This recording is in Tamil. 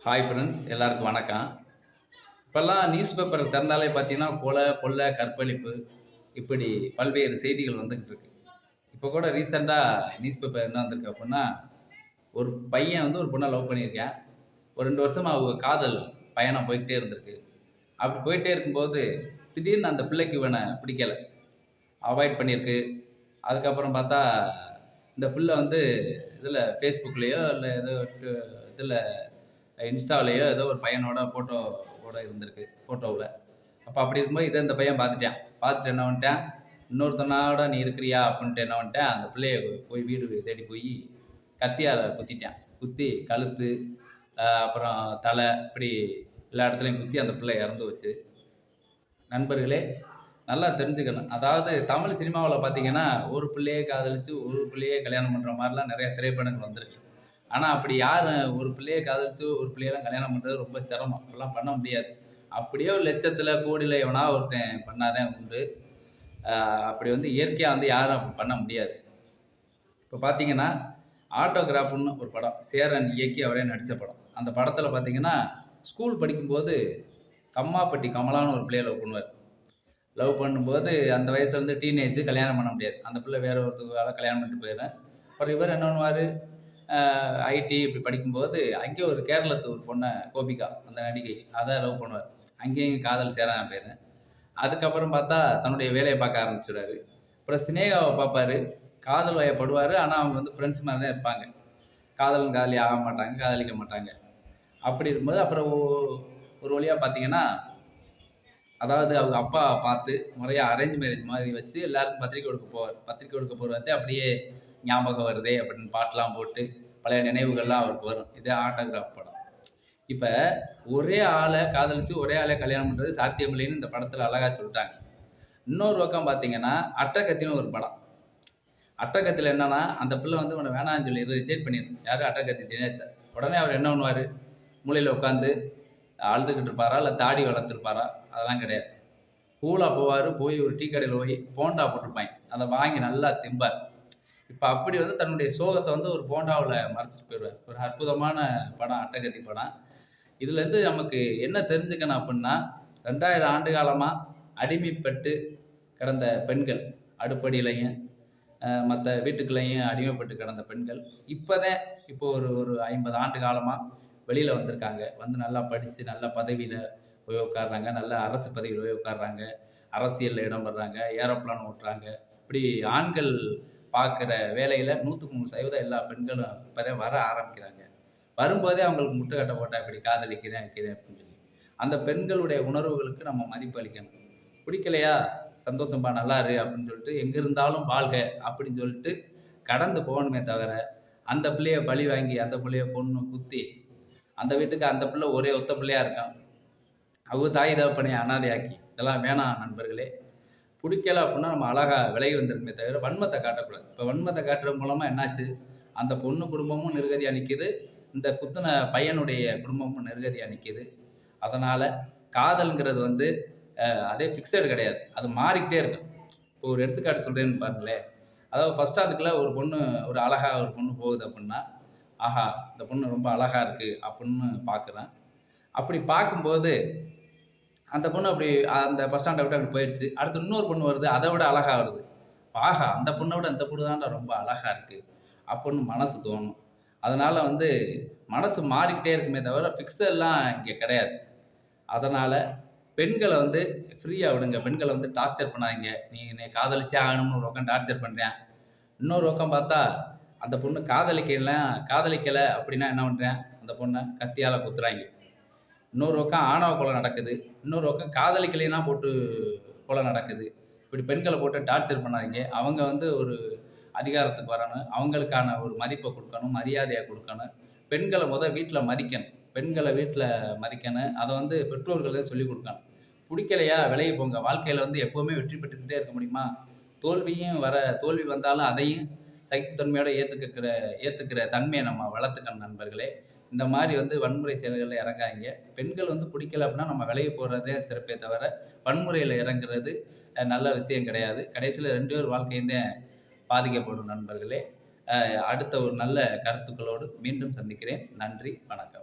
ஹாய் ஃப்ரெண்ட்ஸ், எல்லாருக்கும் வணக்கம். இப்போல்லாம் நியூஸ் பேப்பர் திறந்தாலே பார்த்தீங்கன்னா கொலை, கொள்ளை, கற்பழிப்பு இப்படி பல்வேறு செய்திகள் வந்துக்கிட்டு இருக்கு. இப்போ கூட ரீசெண்டாக நியூஸ் பேப்பர் என்ன வந்திருக்கு அப்படின்னா, ஒரு பையன் வந்து ஒரு பொண்ணை லவ் பண்ணியிருக்கேன். ஒரு 2 வருஷமாக அவங்க காதல் பயணம் போய்கிட்டே இருந்திருக்கு. அப்படி போயிட்டே இருக்கும்போது திடீர்னு அந்த பிள்ளைக்கு இவனை பிடிக்கலை, அவாய்ட் பண்ணியிருக்கு. அதுக்கப்புறம் பார்த்தா இந்த பிள்ளை வந்து இதில் ஃபேஸ்புக்லேயோ இல்லை ஏதோ இதில் இன்ஸ்டாவிலேயோ ஏதோ ஒரு பையனோட ஃபோட்டோவோட இருந்திருக்கு ஃபோட்டோவில். அப்போ அப்படி இருக்கும்போது இதை இந்த பையன் பார்த்துட்டு என்ன பண்ணிட்டேன், இன்னொருத்தனோட நீ இருக்கிறியா அப்படின்ட்டு என்ன பண்ணிட்டேன், அந்த பிள்ளைய போய் வீடு தேடி போய் கத்தியால் குத்தி கழுத்து அப்புறம் தலை இப்படி எல்லா இடத்துலையும் குத்தி அந்த பிள்ளை இறந்து வச்சு. நண்பர்களே, நல்லா தெரிஞ்சுக்கணும். அதாவது தமிழ் சினிமாவில் பார்த்தீங்கன்னா ஒரு பிள்ளையே காதலிச்சு ஒரு பிள்ளையே கல்யாணம் பண்ணுற மாதிரிலாம் நிறைய திரைப்படங்கள் வந்திருக்கு. ஆனால் அப்படி யார் ஒரு பிள்ளையை காதலிச்சு ஒரு பிள்ளையெல்லாம் கல்யாணம் பண்ணுறது ரொம்ப சிரமம். அப்படிலாம் பண்ண முடியாது. அப்படியே ஒரு லட்சத்தில் கோடியில் எவனா ஒருத்தன் பண்ணாதான் உண்டு. அப்படி வந்து இயற்கையாக வந்து யாரும் அப்படி பண்ண முடியாது. இப்போ பார்த்தீங்கன்னா ஆட்டோகிராஃப்னு ஒரு படம், சேரன் இயக்கி அவரே நடித்த படம். அந்த படத்தில் பார்த்தீங்கன்னா ஸ்கூல் படிக்கும்போது கம்மாப்பட்டி கமலான்னு ஒரு பிள்ளையை லவ் பண்ணுவார். லவ் பண்ணும்போது அந்த வயசுல வந்து டீனேஜ், கல்யாணம் பண்ண முடியாது. அந்த பிள்ளை வேற ஒருத்தரால கல்யாணம் பண்ணிட்டு போயிடுறேன். அப்புறம் இவர் என்ன பண்ணுவார், ஐடி இப்படி படிக்கும்போது அங்கே ஒரு கேரளத்து ஒரு பொண்ணை, கோபிகா அந்த நடிகை, அதை லவ் பண்ணுவார். அங்கேயும் காதல் சேராமல் போயிடுறேன். அதுக்கப்புறம் பார்த்தா தன்னுடைய வேலையை பார்க்க ஆரம்பிச்சிடுறாரு. அப்புறம் சினேகாவை பார்ப்பார், காதல் வயப்படுவார். ஆனால் அவங்க வந்து ஃப்ரெண்ட்ஸ் மாதிரி தான் இருப்பாங்க. காதலி ஆக மாட்டாங்க, காதலிக்க மாட்டாங்க. அப்படி இருக்கும்போது அப்புறம் ஒரு வழியாக பார்த்தீங்கன்னா, அதாவது அவங்க அப்பா பார்த்து முறையாக அரேஞ்ச் மேரேஜ் மாதிரி வச்சு எல்லாருக்கும் பத்திரிக்கை கொடுக்க போவார். பத்திரிக்கை கொடுக்க போகிறதே அப்படியே ஞாபகம் வருதே அப்படின்னு பாட்டெலாம் போட்டு பழைய நினைவுகள்லாம் அவருக்கு வரும். இதே ஆட்டோகிராஃப் படம். இப்போ ஒரே ஆளை காதலிச்சு ஒரே ஆளை கல்யாணம் பண்ணுறது சாத்தியமில்லைன்னு இந்த படத்தில் அழகாக சொல்லிட்டாங்க. இன்னொரு பக்கம் பார்த்தீங்கன்னா அட்டகத்தின்னு ஒரு படம். அட்டகத்தில் என்னன்னா, அந்த பிள்ளை வந்து உன்னை வேணான்னு சொல்லி ரிஜெக்ட் பண்ணிடும். யாரும் அட்டகத்தி தினேசர். உடனே அவர் என்ன பண்ணுவார், மூலையில் உட்காந்து அழுதுகிட்டு இருப்பாரா இல்லை தாடி வளர்த்துருப்பாரா, அதெல்லாம் கிடையாது. கூலாக போவார். போய் ஒரு டீ கடையில் போய் போண்டா போட்டிருப்பாங்க, அதை வாங்கி நல்லா திம்பார். இப்போ அப்படி வந்து தன்னுடைய சோகத்தை வந்து ஒரு போண்டாவில் மறைச்சிட்டு போயிடுவார். ஒரு அற்புதமான படம் அட்டகத்தி படம். இதுலேருந்து நமக்கு என்ன தெரிஞ்சுக்கணும் அப்படின்னா, 2000 ஆண்டு காலமாக அடிமைப்பட்டு கிடந்த பெண்கள், அடுப்படியிலையும் மற்ற வீட்டுக்குள்ளேயும் அடிமைப்பட்டு கிடந்த பெண்கள் இப்போ ஒரு 50 ஆண்டு காலமாக வெளியில் வந்திருக்காங்க. வந்து நல்லா படித்து நல்ல பதவியில் போய் உட்காடுறாங்க, நல்ல அரசு பதவியில் போய் உட்காடுறாங்க, அரசியலில் இடம் பெறாங்க, ஏரோப்ளான் ஓட்டுறாங்க. இப்படி ஆண்கள் பார்க்குற வேலையில் 100% எல்லா பெண்களும் இப்போதான் வர ஆரம்பிக்கிறாங்க. வரும்போதே அவங்களுக்கு முட்டுக்கட்டை போட்டால் இப்படி காதலிக்கிறேன் வைக்கிறேன் அப்படின்னு சொல்லி அந்த பெண்களுடைய உணர்வுகளுக்கு நம்ம மதிப்பு அளிக்கணும். பிடிக்கலையா, சந்தோஷம்பா, நல்லாரு அப்படின்னு சொல்லிட்டு எங்கே இருந்தாலும் வாழ்க அப்படின்னு சொல்லிட்டு கடந்து போகணுமே தவிர, அந்த பிள்ளைய பழி வாங்கி அந்த பிள்ளைய பொண்ணு குத்தி அந்த வீட்டுக்கு அந்த பிள்ளை ஒரே ஒத்த பிள்ளையாக இருக்கான், அவங்க தாய் தகப்பனையை அனாதையாக்கி, இதெல்லாம் வேணாம் நண்பர்களே. பிடிக்கல அப்படின்னா நம்ம அழகாக விலகி வந்துருமே தவிர வன்மத்தை காட்டக்கூடாது. இப்போ வன்மத்தை காட்டுறது மூலமாக என்னாச்சு, அந்த பொண்ணு குடும்பமும் நிர்கதியாக நிற்கிது, இந்த குத்துன பையனுடைய குடும்பமும் நிர்கதியாக நிற்கிது. அதனால் காதல்ங்கிறது வந்து அதே ஃபிக்ஸடு கிடையாது, அது மாறிக்கிட்டே இருக்கும். இப்போ ஒரு எடுத்துக்காட்டு சொல்கிறேன்னு பாருங்களேன். அதாவது ஃபஸ்ட் ஸ்டாண்டுக்குள்ள ஒரு பொண்ணு, ஒரு அழகாக ஒரு பொண்ணு போகுது அப்படின்னா, ஆஹா இந்த பொண்ணு ரொம்ப அழகாக இருக்குது அப்படின்னு பார்க்குறேன். அப்படி பார்க்கும்போது அந்த பொண்ணு அப்படி அந்த பஸ் ஸ்டாண்டை விட்டு அப்படி போயிடுச்சு. அடுத்து இன்னொரு பொண்ணு வருது, அதை விட அழகாக வருது. ஆஹா அந்த பொண்ணை விட இந்த பொண்ணு தான்டா ரொம்ப அழகாக இருக்குது அப்படின்னு மனசு தோணும். அதனால் வந்து மனசு மாறிக்கிட்டே இருக்குமே தவிர ஃபிக்ஸெல்லாம் இங்கே கிடையாது. அதனால் பெண்களை வந்து ஃப்ரீயாக விடுங்க. பெண்களை வந்து டார்ச்சர் பண்ணாதீங்க. நீ என்னை காதலிச்சே ஆகணும்னு ஒரு பக்கம் டார்ச்சர் பண்ணுறேன், இன்னொரு பக்கம் பார்த்தா அந்த பொண்ணு காதலிக்கலை அப்படின்னா என்ன பண்ணுறேன், அந்த பொண்ணை கத்தியால் குத்துறாங்க. இன்னொரு பக்கம் ஆணவ கொலை நடக்குது, இன்னொரு பக்கம் காதலிக்கலைன்னா போட்டு கொலை நடக்குது. இப்படி பெண்களை போட்டு டார்ச்சர் பண்ணாதீங்க. அவங்க வந்து ஒரு அதிகாரத்துக்கு வரணும், அவங்களுக்கான ஒரு மதிப்பை கொடுக்கணும், மரியாதையை கொடுக்கணும். பெண்களை வீட்டில் மதிக்கணும், பெண்களை வீட்டில் மதிக்கணும். அதை வந்து பெற்றோர்களே சொல்லிக் கொடுக்கணும். பிடிக்கலையா விலகி போங்க. வாழ்க்கையில் வந்து எப்போவுமே வெற்றி பெற்றுக்கிட்டே இருக்க முடியுமா? தோல்வி வந்தாலும் அதையும் சகிப்புத்தன்மையோடு ஏற்றுக்கிற தன்மையை நம்ம வளர்த்துக்கணும் நண்பர்களே. இந்த மாதிரி வந்து வன்முறை செயல்களில் இறங்காங்க. பெண்கள் வந்து பிடிக்கல அப்படின்னா நம்ம விலகி போகிறதே சிறப்பே தவிர வன்முறையில் இறங்குறது நல்ல விஷயம் கிடையாது. கடைசியில் 2 பேர் வாழ்க்கையும் தான் பாதிக்கப்படும் நண்பர்களே. அடுத்த ஒரு நல்ல கருத்துக்களோடு மீண்டும் சந்திக்கிறேன். நன்றி, வணக்கம்.